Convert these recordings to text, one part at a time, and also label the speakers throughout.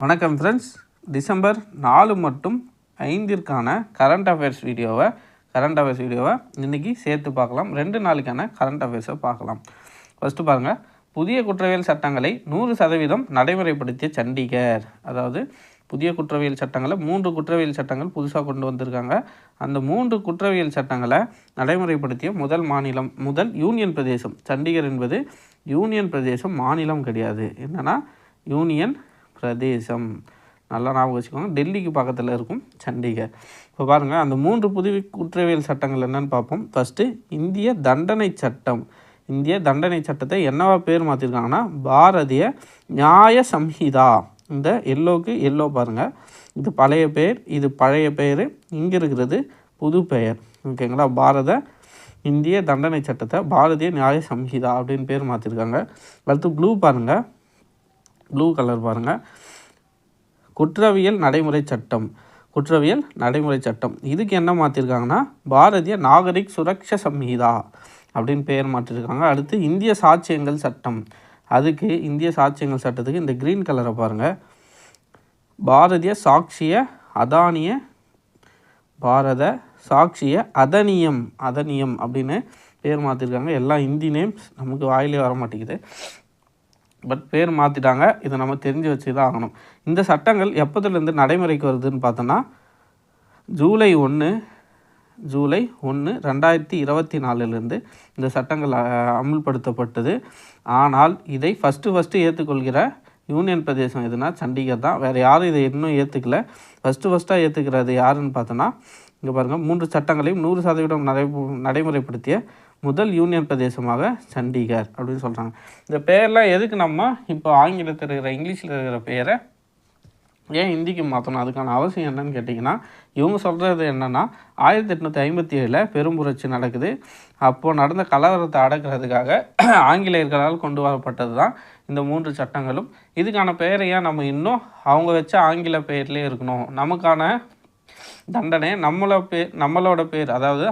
Speaker 1: வணக்கம் friends. December 4 மற்றும் 5ற்கான current affairs வீடியோவை இன்றைக்கி சேர்த்து பார்க்கலாம். 2 நாளுக்கான கரண்ட் அஃபேர்ஸை பார்க்கலாம். ஃபஸ்ட்டு பாருங்கள், புதிய குற்றவியல் சட்டங்களை 100% நடைமுறைப்படுத்திய சண்டிகர். அதாவது புதிய குற்றவியல் சட்டங்களை 3 குற்றவியல் சட்டங்கள் புதுசாக கொண்டு வந்திருக்காங்க. அந்த 3 குற்றவியல் சட்டங்களை நடைமுறைப்படுத்திய முதல் யூனியன் பிரதேசம். சண்டிகர் என்பது யூனியன் பிரதேசம், மாநிலம் கிடையாது. என்னென்னா யூனியன் பிரதேசம். நல்லா ஞாபகம் வச்சுக்கோங்க. டெல்லிக்கு பக்கத்தில் இருக்கும் சண்டிகர். இப்போ பாருங்கள், அந்த 3 புதிய குற்றவியல் சட்டங்கள் என்னென்னு பார்ப்போம். ஃபஸ்ட்டு இந்திய தண்டனை சட்டம். இந்திய தண்டனை சட்டத்தை என்னவா பேர் மாற்றிருக்காங்கன்னா பாரதிய நியாய சம்ஹிதா. இந்த எல்லோ பாருங்கள், இது பழைய பெயர், இது பழைய பெயர், இங்கே இருக்கிறது புது பெயர். ஓகேங்களா? இந்திய தண்டனை சட்டத்தை பாரதிய நியாய சம்ஹிதா அப்படின்னு பேர் மாற்றிருக்காங்க. அடுத்து ப்ளூ பாருங்கள், ப்ளூ கலர் பாருங்கள், குற்றவியல் நடைமுறை சட்டம். இதுக்கு என்ன மாற்றிருக்காங்கன்னா பாரதிய நாகரிக் சுரக்ஷா சம்ஹிதா அப்படின்னு பேர் மாற்றிருக்காங்க. அடுத்து இந்திய சாட்சியங்கள் சட்டம். அதுக்கு இந்திய சாட்சியங்கள் சட்டத்துக்கு இந்த க்ரீன் கலரை பாருங்கள், பாரத சாட்சிய அதனியம் அப்படின்னு பேர் மாற்றிருக்காங்க. எல்லாம் ஹிந்தி நேம்ஸ், நமக்கு வாயிலே வர மாட்டேங்குது, பட் பேர் மாற்றிட்டாங்க. இதை நம்ம தெரிஞ்சு வச்சு தான் ஆகணும். இந்த சட்டங்கள் எப்போதுலேருந்து நடைமுறைக்கு வருதுன்னு பார்த்தோன்னா ஜூலை 1, 2024 இந்த சட்டங்கள் அமுல்படுத்தப்பட்டது. ஆனால் இதை ஃபஸ்ட்டு ஏற்றுக்கொள்கிற யூனியன் பிரதேசம் எதுனா சண்டிகர் தான். வேறு யாரும் இதை இன்னும் ஏற்றுக்கல. ஃபஸ்ட்டாக ஏற்றுக்கிறது யாருன்னு பார்த்தோன்னா இங்கே பாருங்கள், 3 சட்டங்களையும் 100% நடைமுறைப்படுத்திய முதல் யூனியன் பிரதேசமாக சண்டிகர் அப்படின்னு சொல்கிறாங்க. இந்த பெயர்லாம் எதுக்கு நம்ம இப்போ ஆங்கிலத்தில் இருக்கிற இங்கிலீஷில் இருக்கிற பெயரை ஏன் ஹிந்திக்கு மாற்றணும்? அதுக்கான அவசியம் என்னன்னு கேட்டிங்கன்னா, இவங்க சொல்கிறது என்னென்னா 1857 பெரும்புரட்சி நடக்குது. அப்போது நடந்த கலவரத்தை அடக்கிறதுக்காக ஆங்கிலேயர்களால் கொண்டு வரப்பட்டது தான் இந்த 3 சட்டங்களும். இதுக்கான பெயரை ஏன் நம்ம இன்னும் அவங்க வச்ச ஆங்கில பெயர்லேயே இருக்கணும்? நமக்கான தண்டனை நம்மளோட பேர், அதாவது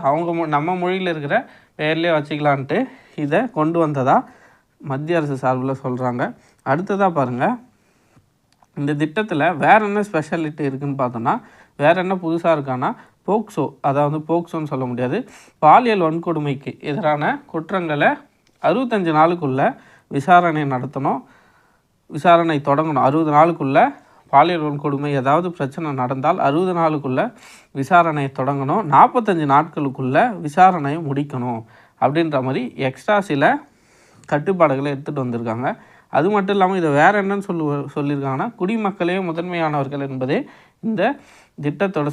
Speaker 1: நம்ம மொழியில் இருக்கிற பெயர்லேயே வச்சுக்கலான்ட்டு இதை கொண்டு வந்ததாக மத்திய அரசு சார்பில் சொல்கிறாங்க. அடுத்ததாக பாருங்கள், இந்த திட்டத்தில் வேறு என்ன ஸ்பெஷாலிட்டி இருக்குதுன்னு பார்த்தோன்னா, வேறு என்ன புதுசாக இருக்கான்னா போக்சோ, அதாவது போக்சோன்னு சொல்ல முடியாது, பாலியல் வன்கொடுமைக்கு எதிரான குற்றங்களை 65 நாளுக்குள்ளே விசாரணை தொடங்கணும். 60 நாளுக்குள்ளே பாலியல் வன்கொடுமை ஏதாவது பிரச்சனை நடந்தால் 60 நாளுக்குள்ளே விசாரணையை தொடங்கணும், 45 நாட்களுக்குள்ளே விசாரணையை முடிக்கணும் அப்படின்ற மாதிரி எக்ஸ்ட்ரா சில கட்டுப்பாடுகளை எடுத்துகிட்டு வந்திருக்காங்க. அது மட்டும் இல்லாமல் இதை வேறு என்னன்னு சொல்லியிருக்காங்கன்னா குடிமக்களே முதன்மையானவர்கள் என்பதே இந்த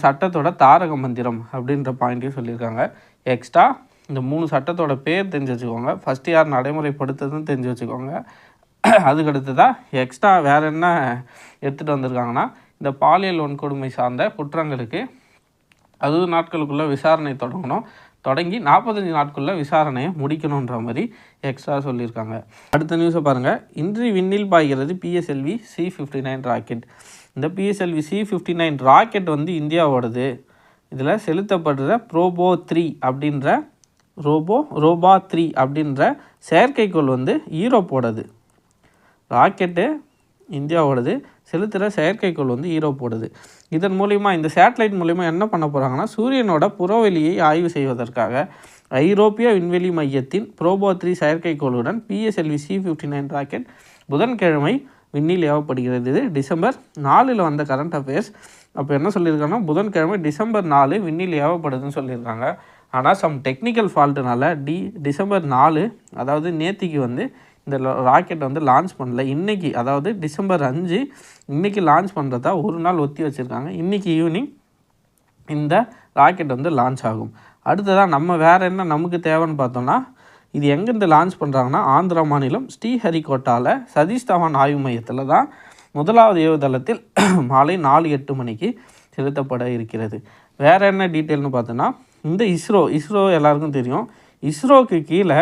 Speaker 1: சட்டத்தோட தாரக மந்திரம் அப்படின்ற பாயிண்ட்டையும் சொல்லியிருக்காங்க. எக்ஸ்ட்ரா இந்த 3 சட்டத்தோட பேர் தெரிஞ்சு வச்சுக்கோங்க. ஃபஸ்ட்டு யார் நடைமுறைப்படுத்துறதுன்னு தெரிஞ்சு வச்சுக்கோங்க. அதுக்கடுத்து தான் எக்ஸ்ட்ரா வேறு என்ன எடுத்துகிட்டு வந்திருக்காங்கன்னா, இந்த பாலியல் வன்கொடுமை சார்ந்த குற்றங்களுக்கு 60 நாட்களுக்குள்ளே விசாரணை தொடங்கி 45 நாட்குள்ளே விசாரணையை முடிக்கணுன்ற மாதிரி எக்ஸ்ட்ரா சொல்லியிருக்காங்க. அடுத்த நியூஸை பாருங்கள், இன்று விண்ணில் பாய்கிறது PSLV C-59 ராக்கெட். இந்த PSLV C-59 ராக்கெட் இந்தியாவோடது. இதில் செலுத்தப்படுற ரோபோ 3 அப்படின்ற செயற்கைக்கோள் ஈரோப்போடது. ராக்கெட்டு இந்தியாவோடது, செலுத்துகிற செயற்கைக்கோள் ஈரோப்போடது. இதன் மூலிமா, இந்த சேட்டலைட் மூலிமா என்ன பண்ண போகிறாங்கன்னா, சூரியனோட புறவெளியை ஆய்வு செய்வதற்காக ஐரோப்பிய விண்வெளி மையத்தின் ரோபோ 3 செயற்கைக்கோளுடன் PSLV C-59 ராக்கெட் புதன்கிழமை விண்ணில் ஏவப்படுகிறது. இது டிசம்பர் 4 வந்த கரண்ட் அஃபேர்ஸ். அப்போ என்ன சொல்லியிருக்காங்கன்னா, புதன்கிழமை டிசம்பர் 4 விண்ணில் ஏவப்படுதுன்னு சொல்லியிருக்காங்க. ஆனால் சம் டெக்னிக்கல் ஃபால்ட்டுனால டிசம்பர் 4, அதாவது நேத்திக்கு இந்த ராக்கெட் லான்ச் பண்ணல. இன்றைக்கி, அதாவது டிசம்பர் 5 இன்றைக்கி லான்ச் பண்ணுறதா ஒரு நாள் ஒத்தி வச்சுருக்காங்க. இன்றைக்கி ஈவினிங் இந்த ராக்கெட் லான்ச் ஆகும். அடுத்ததாக நம்ம வேறு என்ன நமக்கு தேவைன்னு பார்த்தோம்னா, இது எங்கேருந்து லான்ச் பண்ணுறாங்கன்னா, ஆந்திரா மாநிலம் ஸ்ரீஹரிகோட்டாவில் சதீஷ் தவான் ஆய்வு மையத்தில் தான் முதலாவது ஏவுதளத்தில் மாலை 4:08 மணிக்கு செலுத்தப்பட இருக்கிறது. வேறு என்ன டீட்டெயில்னு பார்த்தோன்னா, இந்த இஸ்ரோ எல்லாருக்கும் தெரியும். இஸ்ரோக்கு கீழே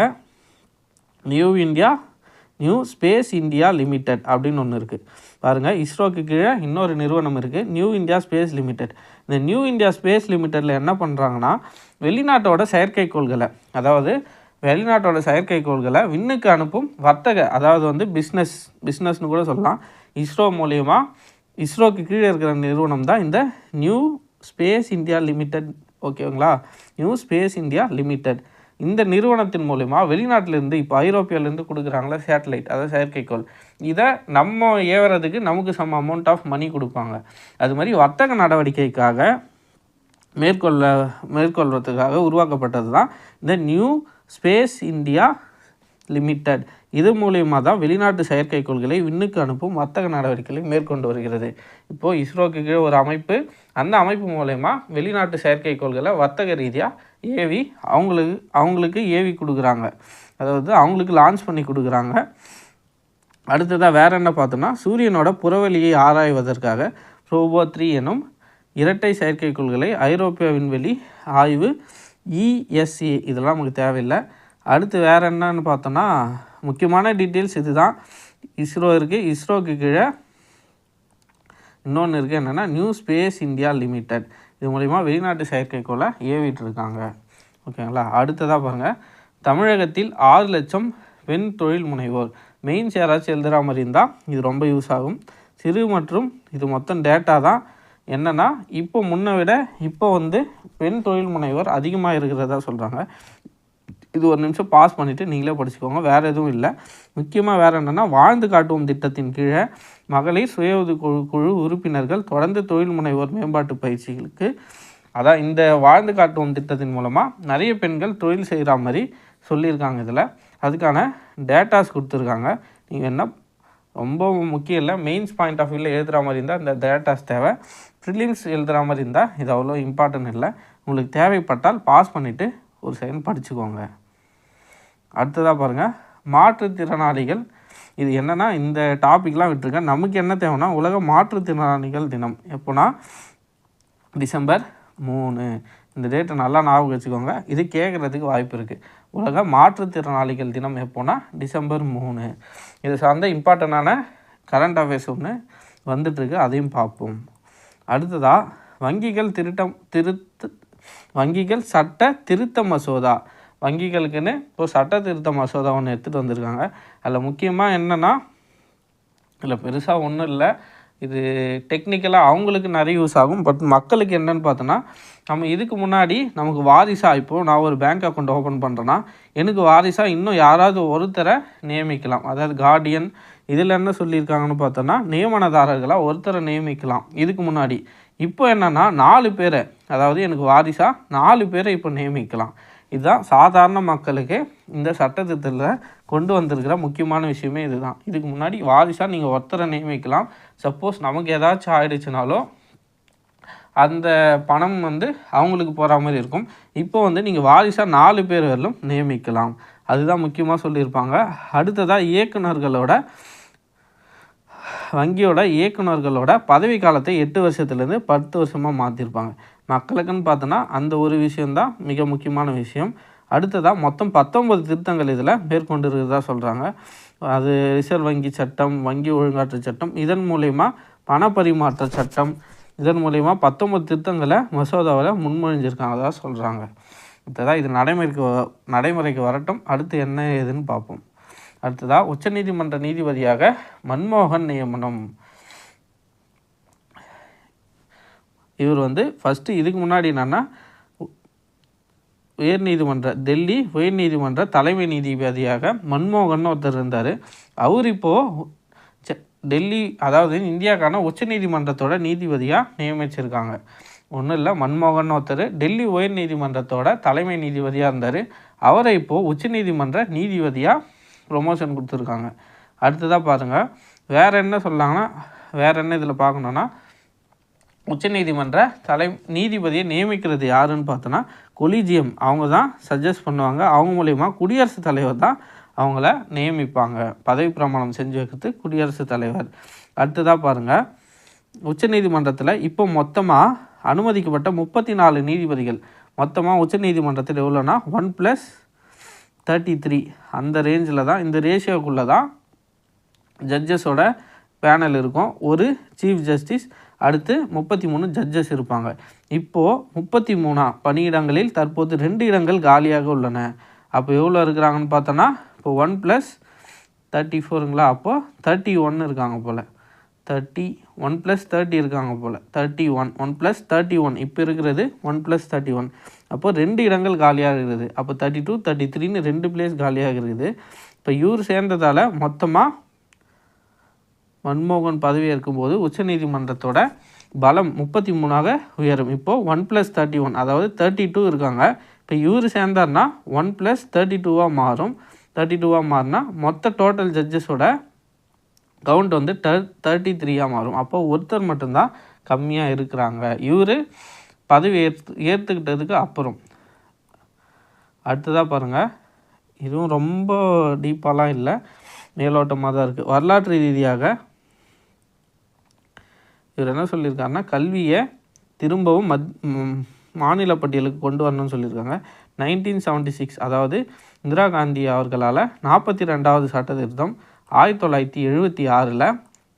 Speaker 1: நியூ ஸ்பேஸ் இந்தியா லிமிடெட் அப்படின்னு ஒன்று இருக்குது. பாருங்கள், இஸ்ரோக்கு கீழே இன்னொரு நிறுவனம் இருக்குது, நியூ இந்தியா ஸ்பேஸ் லிமிடெட். இந்த நியூ இந்தியா ஸ்பேஸ் லிமிடெட்டில் என்ன பண்ணுறாங்கன்னா, வெளிநாட்டோட செயற்கைக்கோள்களை விண்ணுக்கு அனுப்பும் வர்த்தக, அதாவது பிஸ்னஸ்னு கூட சொல்லலாம். இஸ்ரோ மூலிமா இஸ்ரோக்கு கீழே இருக்கிற நிறுவனம் தான் இந்த நியூ ஸ்பேஸ் இந்தியா லிமிடெட். ஓகேங்களா, நியூ ஸ்பேஸ் இந்தியா லிமிடெட். இந்த நிறுவனத்தின் மூலிமா வெளிநாட்டிலேருந்து இப்போ ஐரோப்பியாவிலேருந்து கொடுக்குறாங்களா சேட்டலைட், அதாவது செயற்கைக்கோள், இதை நம்ம ஏவுறதுக்கு நமக்கு சம் அமௌண்ட் ஆஃப் மணி கொடுப்பாங்க. அது மாதிரி வர்த்தக நடவடிக்கைக்காக மேற்கொள்வதற்காக உருவாக்கப்பட்டது தான் இந்த நியூ ஸ்பேஸ் இந்தியா லிமிடெட். இது மூலியமாக தான் வெளிநாட்டு செயற்கைக்கோள்களை விண்ணுக்கு அனுப்பும் வர்த்தக நடவடிக்கைகளை மேற்கொண்டு வருகிறது. இப்போது இஸ்ரோக்கு கீழே ஒரு அமைப்பு, அந்த அமைப்பு மூலயமா வெளிநாட்டு செயற்கைக்கோள்களை வர்த்தக ரீதியாக ஏவி அவங்களுக்கு ஏவி கொடுக்குறாங்க, அதாவது அவங்களுக்கு லான்ச் பண்ணி கொடுக்குறாங்க. அடுத்ததாக வேறு என்ன பார்த்தோன்னா, சூரியனோட புறவெளியை ஆராய்வதற்காக ப்ரோபோ-3 எனும் இரட்டை செயற்கைக்கோள்களை ஐரோப்பிய விண்வெளி ஆய்வு ESA, இதெல்லாம் நமக்கு தேவையில்லை. அடுத்து வேறு என்னன்னு பார்த்தோன்னா, முக்கியமான டீட்டெயில்ஸ் இது தான். இஸ்ரோ இருக்குது, இஸ்ரோக்கு கீழே இன்னொன்று இருக்குது, என்னென்னா நியூ ஸ்பேஸ் இந்தியா லிமிடெட். இது மூலிமா வெளிநாட்டு செயற்கைக்கோளை ஏவிட்டுருக்காங்க. ஓகேங்களா. அடுத்ததாக பாருங்கள், தமிழகத்தில் 6 லட்சம் பெண் தொழில் முனைவோர். மெயின்ஸ் யாராச்சும் எழுதுகிற மாதிரி இருந்தால் இது ரொம்ப யூஸ் ஆகும். சிறு மற்றும் இது மொத்தம் டேட்டா தான். என்னென்னா இப்போ முன்னை விட இப்போ பெண் தொழில் முனைவோர் அதிகமாக இருக்கிறதா சொல்கிறாங்க. இது ஒரு நிமிஷம் பாஸ் பண்ணிவிட்டு நீங்களே படிச்சுக்கோங்க, வேறு எதுவும் இல்லை. முக்கியமாக வேறு என்னென்னா, வாழ்ந்து காட்டுவோம் திட்டத்தின் கீழே மகளிர் சுய குழு உறுப்பினர்கள் தொடர்ந்து தொழில் முனைவோர் மேம்பாட்டு பயிற்சிகளுக்கு, அதான் இந்த வாழ்ந்து காட்டுவோம் திட்டத்தின் மூலமாக நிறைய பெண்கள் தொழில் செய்கிற மாதிரி சொல்லியிருக்காங்க. இதில் அதுக்கான டேட்டாஸ் கொடுத்துருக்காங்க. நீங்கள் என்ன ரொம்ப முக்கியம் இல்லை, மெயின்ஸ் பாயிண்ட் ஆஃப் வியூவில் எழுதுகிற மாதிரி இருந்தால் இந்த டேட்டாஸ் தேவை. ப்ரிலிம்ஸ் எழுதுகிற மாதிரி இருந்தால் இது அவ்வளோ இம்பார்ட்டன்ட் இல்லை. உங்களுக்கு தேவைப்பட்டால் பாஸ் பண்ணிவிட்டு ஒரு செகண்ட் படிச்சுக்கோங்க. அடுத்ததாக பாருங்கள், மாற்றுத்திறனாளிகள். இது என்னென்னா இந்த டாப்பிக்லாம் விட்டுருக்கேன். நமக்கு என்ன தேவைன்னா, உலக மாற்றுத்திறனாளிகள் தினம் எப்போனா டிசம்பர் 3. இந்த டேட்டை நல்லா ஞாபகம் வச்சுக்கோங்க, இது கேட்குறதுக்கு வாய்ப்பு இருக்குது. உலக மாற்றுத்திறனாளிகள் தினம் எப்போனா டிசம்பர் 3. இது சார்ந்த இம்பார்ட்டண்டான கரண்ட் அஃபேர்ஸ் ஒன்று வந்துட்டுருக்கு, அதையும் பார்ப்போம். அடுத்ததாக வங்கிகள் சட்ட திருத்த மசோதா. வங்கிகளுக்குன்னு இப்போ சட்ட திருத்த மசோதா ஒன்று எடுத்துகிட்டு வந்திருக்காங்க. அதில் முக்கியமாக என்னென்னா, இல்லை பெருசாக ஒன்றும் இல்லை, இது டெக்னிக்கலாக அவங்களுக்கு நிறைய யூஸ் ஆகும். பட் மக்களுக்கு என்னென்னு பார்த்தோன்னா, நம்ம இதுக்கு முன்னாடி நமக்கு வாரிசாக, இப்போது நான் ஒரு பேங்க் அக்கௌண்ட் ஓப்பன் பண்ணுறேன்னா எனக்கு வாரிசாக இன்னும் யாராவது ஒருத்தரை நியமிக்கலாம், அதாவது கார்டியன். இதில் என்ன சொல்லியிருக்காங்கன்னு பார்த்தோன்னா, நியமனதாரர்களாக ஒருத்தரை நியமிக்கலாம் இதுக்கு முன்னாடி. இப்போ என்னென்னா 4 பேரை, அதாவது எனக்கு வாரிசாக 4 பேரை இப்போ நியமிக்கலாம். இதுதான் சாதாரண மக்களுக்கு இந்த சட்டத்திட்டத்தில் கொண்டு வந்திருக்கிற முக்கியமான விஷயமே இதுதான். இதுக்கு முன்னாடி வாரிசாக நீங்கள் ஒருத்தரை நியமிக்கலாம். சப்போஸ் நமக்கு ஏதாச்சும் ஆயிடுச்சுனாலோ அந்த பணம் அவங்களுக்கு போகிற மாதிரி இருக்கும். இப்போ நீங்கள் வாரிசாக 4 பேர் வரலும் நியமிக்கலாம். அதுதான் முக்கியமாக சொல்லியிருப்பாங்க. அடுத்ததாக வங்கியோட இயக்குநர்களோட பதவி காலத்தை 8 வருஷத்துலேருந்து 10 வருஷமாக மாற்றிருப்பாங்க. மக்களுக்குன்னு பார்த்தோன்னா அந்த ஒரு விஷயந்தான் மிக முக்கியமான விஷயம். அடுத்ததாக மொத்தம் 19 திருத்தங்கள் இதில் மேற்கொண்டு இருக்கிறதா சொல்கிறாங்க. அது ரிசர்வ் வங்கி சட்டம், வங்கி ஒழுங்காற்று சட்டம், இதன் மூலயமா பணப்பரிமாற்ற சட்டம், இதன் மூலயமா 19 திருத்தங்களை மசோதாவில் முன்மொழிஞ்சிருக்காங்க தான் சொல்கிறாங்க. இப்போதான் இது நடைமுறைக்கு வரட்டும். அடுத்து என்ன ஏதுன்னு பார்ப்போம். அடுத்ததாக உச்சநீதிமன்ற நீதிபதியாக மன்மோகன் நியமனம். இவர் ஃபஸ்ட்டு இதுக்கு முன்னாடி என்னென்னா டெல்லி உயர்நீதிமன்ற தலைமை நீதிபதியாக மன்மோகன் ஒருத்தர் இருந்தார். அவர் இப்போது டெல்லி, அதாவது இந்தியாவுக்கான உச்சநீதிமன்றத்தோட நீதிபதியாக நியமிச்சிருக்காங்க. ஒன்றும் இல்லை, மன்மோகன் ஒருத்தர் டெல்லி உயர்நீதிமன்றத்தோட தலைமை நீதிபதியாக இருந்தார். அவரை இப்போது உச்சநீதிமன்ற நீதிபதியாக ப்ரொமோஷன் கொடுத்துருக்காங்க. அடுத்ததாக பாருங்கள், வேறு என்ன இதில் பார்க்கணுன்னா, உச்சநீதிமன்ற நீதிபதியை நியமிக்கிறது யாருன்னு பார்த்தோன்னா கொலிஜியம். அவங்க தான் சஜஸ்ட் பண்ணுவாங்க. அவங்க மூலயமா குடியரசுத் தலைவர் தான் அவங்கள நியமிப்பாங்க. பதவி பிரமாணம் செஞ்சு வைக்கிறது குடியரசுத் தலைவர். அடுத்ததாக பாருங்கள், உச்சநீதிமன்றத்தில் இப்போ மொத்தமாக அனுமதிக்கப்பட்ட 34 நீதிபதிகள். மொத்தமாக உச்சநீதிமன்றத்தில் எவ்வளோன்னா 1+33 அந்த ரேஞ்சில் தான், இந்த ரேஷியோக்குள்ளே தான் ஜட்ஜஸோட பேனல் இருக்கும். ஒரு சீஃப் ஜஸ்டிஸ், அடுத்து 33 ஜட்ஜஸ் இருப்பாங்க. இப்போது 33 பணியிடங்களில் தற்போது 2 இடங்கள் காலியாக உள்ளன. அப்போ எவ்வளோ இருக்கிறாங்கன்னு பார்த்தோன்னா, இப்போ 1+34ங்களா, அப்போது 31 இருக்காங்க போல். 31 1 + 30 இருக்காங்க போல், 31, 1 + 31, இப்போ இருக்கிறது 1 + 31. அப்போது 2 இடங்கள் காலியாக இருக்குது. அப்போ 32, 33ன்னு 2 பிளேஸ் காலியாக இருக்குது. இப்போ இவர் சேர்ந்ததால் மொத்தமாக மன்மோகன் பதவி ஏற்கும்போது உச்சநீதிமன்றத்தோட பலம் 33ஆக உயரும். இப்போது 1 + 31, அதாவது 32 இருக்காங்க. இப்போ இவர் சேர்ந்தார்னா 1 + 32ஆக மாறும். 32ஆக மாறினா மொத்த டோட்டல் ஜட்ஜஸோட கவுண்ட் வந்து 33ஆக மாறும். அப்போ ஒருத்தர் மட்டும்தான் கம்மியாக இருக்கிறாங்க, இவர் பதவி ஏற்றுக்கிட்டதுக்கு அப்புறம். அடுத்ததாக பாருங்கள், இதுவும் ரொம்ப டீப்பாலாம் இல்லை, மேலோட்டமாக தான் இருக்குது. வரலாற்று ரீதியாக இவர் என்ன சொல்லியிருக்காருன்னா, கல்வியை திரும்பவும் மாநில பட்டியலுக்கு கொண்டு வரணும்னு சொல்லியிருக்காங்க. 1976, அதாவது இந்திரா காந்தி அவர்களால் 42வது சட்ட திருத்தம் 1976ல்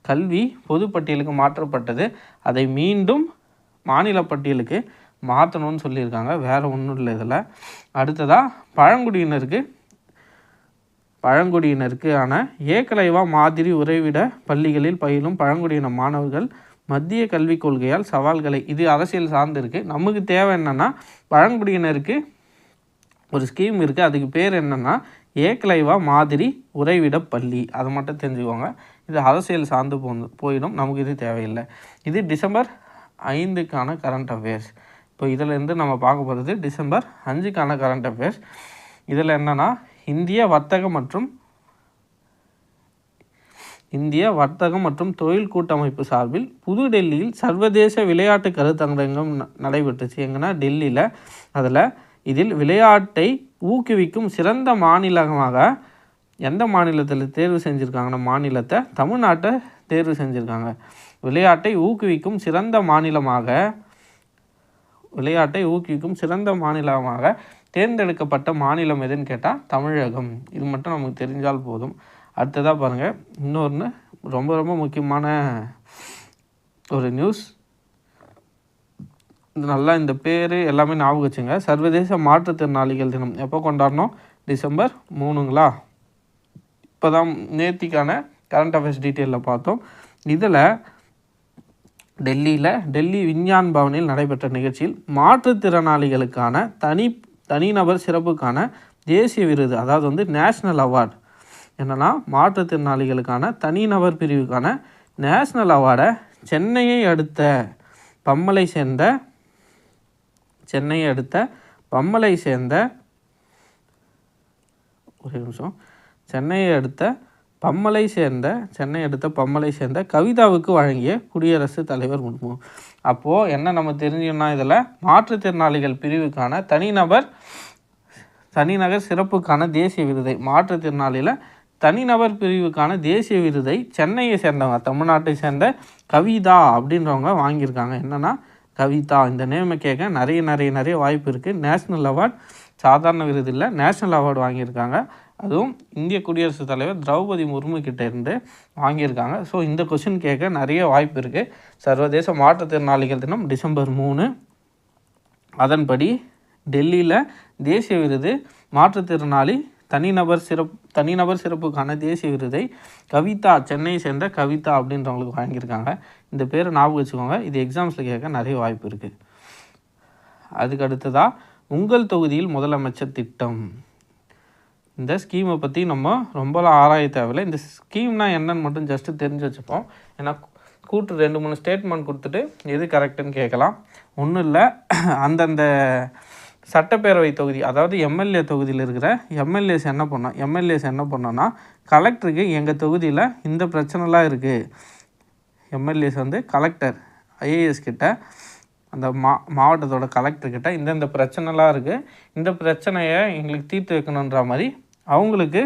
Speaker 1: கல்வி பொதுப்பட்டியலுக்கு மாற்றப்பட்டது. அதை மீண்டும் மாநில பட்டியலுக்கு மாற்றணும்னு சொல்லியிருக்காங்க, வேறு ஒன்றும் இல்லை இதில். அடுத்ததாக பழங்குடியினருக்கான ஏகலைவா மாதிரி உறைவிட பள்ளிகளில் பயிலும் பழங்குடியின மாணவர்கள் மத்திய கல்விக் கொள்கையால் சவால்களை, இது அரசியல் சார்ந்து இருக்குது. நமக்கு தேவை என்னென்னா, பழங்குடியினருக்கு ஒரு ஸ்கீம் இருக்குது, அதுக்கு பேர் என்னென்னா ஏகலைவா மாதிரி உறைவிட பள்ளி. அதை மட்டும் தெரிஞ்சுக்கோங்க. இது அரசியல் சார்ந்து போயிடும், நமக்கு இது தேவையில்லை. இது டிசம்பர் 5க்கான கரண்ட் அஃபேர்ஸ். இப்போ இதிலேருந்து நம்ம பார்க்க போகிறது டிசம்பர் 5க்கான கரண்ட் அஃபேர்ஸ். இதில் என்னென்னா, இந்திய வர்த்தகம் மற்றும் தொழில் கூட்டமைப்பு சார்பில் புதுடெல்லியில் சர்வதேச விளையாட்டு கருத்தரங்கம் நடைபெற்றுச்சு. எங்கன்னா டெல்லியில். இதில் விளையாட்டை ஊக்குவிக்கும் சிறந்த மாநிலமாக எந்த மாநிலத்தில் தேர்வு செஞ்சுருக்காங்கன்னா, மாநிலத்தை தமிழ்நாட்டை தேர்வு செஞ்சுருக்காங்க. விளையாட்டை ஊக்குவிக்கும் சிறந்த மாநிலமாக தேர்ந்தெடுக்கப்பட்ட மாநிலம் எதுன்னு கேட்டால் தமிழகம். இது மட்டும் நமக்கு தெரிஞ்சால் போதும். அடுத்ததாக பாருங்கள், இன்னொன்று ரொம்ப ரொம்ப முக்கியமான ஒரு நியூஸ். நல்லா இந்த பேர் எல்லாமே ஞாபகம் வச்சுங்க. சர்வதேச மாற்றுத்திறனாளிகள் தினம் எப்போ கொண்டாடணும்? டிசம்பர் 3ங்களா? இப்போ தான் நேத்திக்கான கரண்ட் அஃபேர்ஸ் டீட்டெயிலில் பார்த்தோம். இதில் டெல்லி விஞ்ஞான் பவனில் நடைபெற்ற நிகழ்ச்சியில் மாற்றுத்திறனாளிகளுக்கான தனிநபர் சிறப்புக்கான தேசிய விருது, அதாவது வந்து நேஷ்னல் அவார்டு, என்னென்னா மாற்றுத்திறனாளிகளுக்கான தனிநபர் பிரிவுக்கான நேஷ்னல் அவார்டை சென்னையை அடுத்த பம்மலை சேர்ந்த கவிதாவுக்கு வழங்கிய குடியரசுத் தலைவர் முர்மு. அப்போது என்ன நம்ம தெரிஞ்சுக்கணும்னா, இதில் மாற்றுத்திறனாளிகள் பிரிவுக்கான தனிநபர் சிறப்புக்கான தேசிய விருதை, மாற்றுத்திறனாளியில் தனிநபர் பிரிவுக்கான தேசிய விருதை சென்னையை சேர்ந்தவங்க, தமிழ்நாட்டை சேர்ந்த கவிதா அப்படின்றவங்க வாங்கியிருக்காங்க. என்னென்னா கவிதா, இந்த நேமை கேட்க நிறைய வாய்ப்பு இருக்குது. நேஷ்னல் அவார்டு சாதாரண விருது இல்லை, நேஷ்னல் அவார்டு வாங்கியிருக்காங்க. அதுவும் இந்திய குடியரசுத் தலைவர் திரௌபதி முர்மு கிட்ட இருந்து வாங்கியிருக்காங்க. ஸோ இந்த கொஷின் கேட்க நிறைய வாய்ப்பு இருக்குது. சர்வதேச மாற்றுத்திறனாளிகள் தினம் டிசம்பர் 3. அதன்படி டெல்லியில் தேசிய விருது மாற்றுத்திறனாளி தனிநபர் சிறப்புக்கான தேசிய விருதை கவிதா, சென்னையை சேர்ந்த கவிதா அப்படின்றவங்களுக்கு வாங்கியிருக்காங்க. இந்த பேரை ஞாபகம் வச்சுக்கோங்க, இது எக்ஸாம்ஸில் கேட்க நிறைய வாய்ப்பு இருக்குது. அதுக்கு அடுத்ததாக உங்கள் தொகுதியில் முதலமைச்சர் திட்டம். இந்த ஸ்கீமை பற்றி நம்ம ரொம்பலாம் ஆராய தேவையில்லை. இந்த ஸ்கீம்னா என்னன்னு மட்டும் ஜஸ்ட்டு தெரிஞ்சு வச்சுப்போம். ஏன்னா 2-3 ஸ்டேட்மெண்ட் கொடுத்துட்டு எது கரெக்டுன்னு கேட்கலாம். ஒன்றும் இல்லை, அந்தந்த சட்டப்பேரவை தொகுதி, அதாவது எம்எல்ஏ தொகுதியில் இருக்கிற எம்எல்ஏஸ் என்ன பண்ணோன்னா, கலெக்டருக்கு எங்கள் தொகுதியில் இந்த பிரச்சனைலாம் இருக்குது, எம்எல்ஏஸ் வந்து கலெக்டர் ஐஏஎஸ் கிட்ட, அந்த மாவட்டத்தோட கலெக்டர்கிட்ட இந்தந்த பிரச்சனைலாம் இருக்குது, இந்த பிரச்சனையை எங்களுக்கு தீர்த்து வைக்கணுன்ற மாதிரி அவங்களுக்கு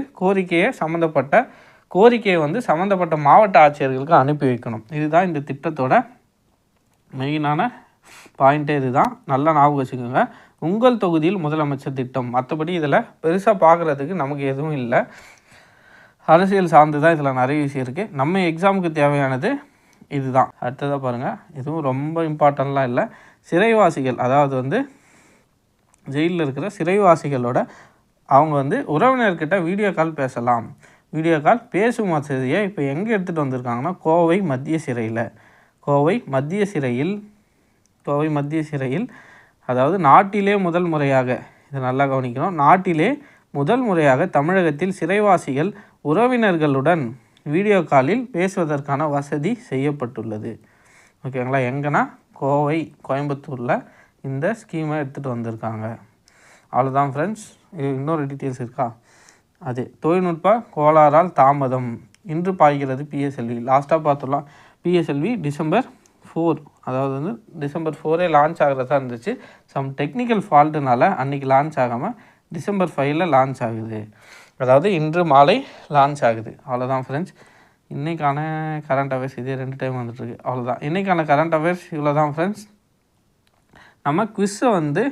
Speaker 1: கோரிக்கையை வந்து சம்மந்தப்பட்ட மாவட்ட ஆட்சியர்களுக்கு அனுப்பி வைக்கணும். இதுதான் இந்த திட்டத்தோட மெயினான பாயிண்ட்டே இதுதான். நல்லா ஞாபகம் வச்சுக்கோங்க. உங்கள் தொகுதியில் முதலமைச்சர் திட்டம். மற்றபடி இதில் பெருசாக பார்க்குறதுக்கு நமக்கு எதுவும் இல்லை, அரசியல் சார்ந்து தான் இதில் நிறைய விஷயம் இருக்குது. நம்ம எக்ஸாமுக்கு தேவையானது இதுதான். அடுத்ததாக பாருங்கள், இதுவும் ரொம்ப இம்பார்ட்டன்ட்லாம் இல்லை. சிறைவாசிகள், அதாவது வந்து ஜெயிலில் இருக்கிற சிறைவாசிகளோட அவங்க வந்து உறவினர்கிட்ட வீடியோ கால் பேசலாம். வீடியோ கால் பேசும் வசதியை இப்போ எங்கே எடுத்துகிட்டு வந்திருக்காங்கன்னா, கோவை மத்திய சிறையில். கோவை மத்திய சிறையில் அதாவது நாட்டிலே முதல் முறையாக, இதை நல்லா கவனிக்கணும், நாட்டிலே முதல் முறையாக தமிழகத்தில் சிறைவாசிகள் உறவினர்களுடன் வீடியோ காலில் பேசுவதற்கான வசதி செய்யப்பட்டுள்ளது. ஓகேங்களா? எங்கன்னா கோயம்புத்தூரில் இந்த ஸ்கீமை எடுத்துகிட்டு வந்திருக்காங்க. அவ்வளோதான் ஃப்ரெண்ட்ஸ். இன்னொரு டீட்டெயில்ஸ் இருக்கா? அது தொழில்நுட்ப கோளாறால் தாமதம், இன்று பாய்கிறது பிஎஸ்எல்வி. லாஸ்ட்டாக பார்த்துடலாம். பிஎஸ்எல்வி December 4, அதாவது வந்து December 4 லான்ச் ஆகிறதா இருந்துச்சு. சம் டெக்னிக்கல் ஃபால்ட்டுனால அன்றைக்கி லான்ச் ஆகாமல் December 5 லான்ச் ஆகுது. அதாவது இன்று மாலை லான்ச் ஆகுது. அவ்வளோதான் ஃப்ரெண்ட்ஸ். இன்றைக்கான கரண்ட் அஃபேர்ஸ் இதே 2 டைம் வந்துட்டுருக்கு. அவ்வளோதான் இன்றைக்கான கரண்ட் அஃபேர்ஸ். இவ்வளோ தான் ஃப்ரெண்ட்ஸ். நம்ம குவிஸை வந்து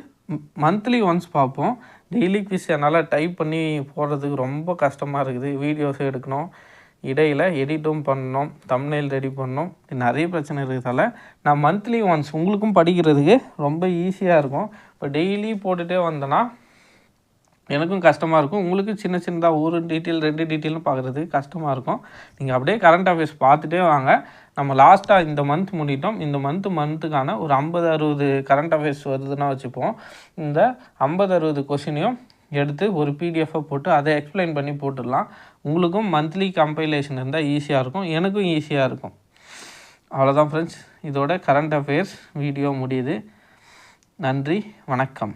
Speaker 1: மந்த்லி ஒன்ஸ் பார்ப்போம். டெய்லி குவிஸ் என்னால் டைப் பண்ணி போடுறதுக்கு ரொம்ப கஷ்டமாக இருக்குது. வீடியோஸ் எடுக்கணும், இடையில் எடிட்டும் பண்ணணும், தம்ப்நெயில் ரெடி பண்ணணும், நிறைய பிரச்சனை இருக்கிறதால நான் மந்த்லி ஒன்ஸ் உங்களுக்கும் படிக்கிறதுக்கு ரொம்ப ஈஸியாக இருக்கும். இப்போ டெய்லி போட்டுகிட்டே வந்தேன்னா எனக்கும் கஷ்டமாக இருக்கும், உங்களுக்கு சின்ன சின்னதாக ஒரு டீட்டெயில் 2 டீட்டெயிலும் பார்க்குறதுக்கு கஷ்டமாக இருக்கும். நீங்கள் அப்படியே கரண்ட் அஃபேர்ஸ் பார்த்துட்டே வாங்க. நம்ம லாஸ்ட்டாக இந்த மந்த் முடிட்டோம். இந்த மந்த்துக்கான ஒரு 50-60 கரண்ட் அஃபேர்ஸ் வருதுன்னா வச்சுப்போம். இந்த 50-60 கொஷினையும் எடுத்து ஒரு பிடிஎஃபாக போட்டு அதை எக்ஸ்பிளைன் பண்ணி போட்டுடலாம். உங்களுக்கும் மந்த்லி கம்பைலேஷன் இருந்தால் ஈஸியாக இருக்கும், எனக்கும் ஈஸியாக இருக்கும். அவ்வளோதான் ஃப்ரெண்ட்ஸ். இதோட கரண்ட் அஃபேர்ஸ் வீடியோ முடியுது. நன்றி, வணக்கம்.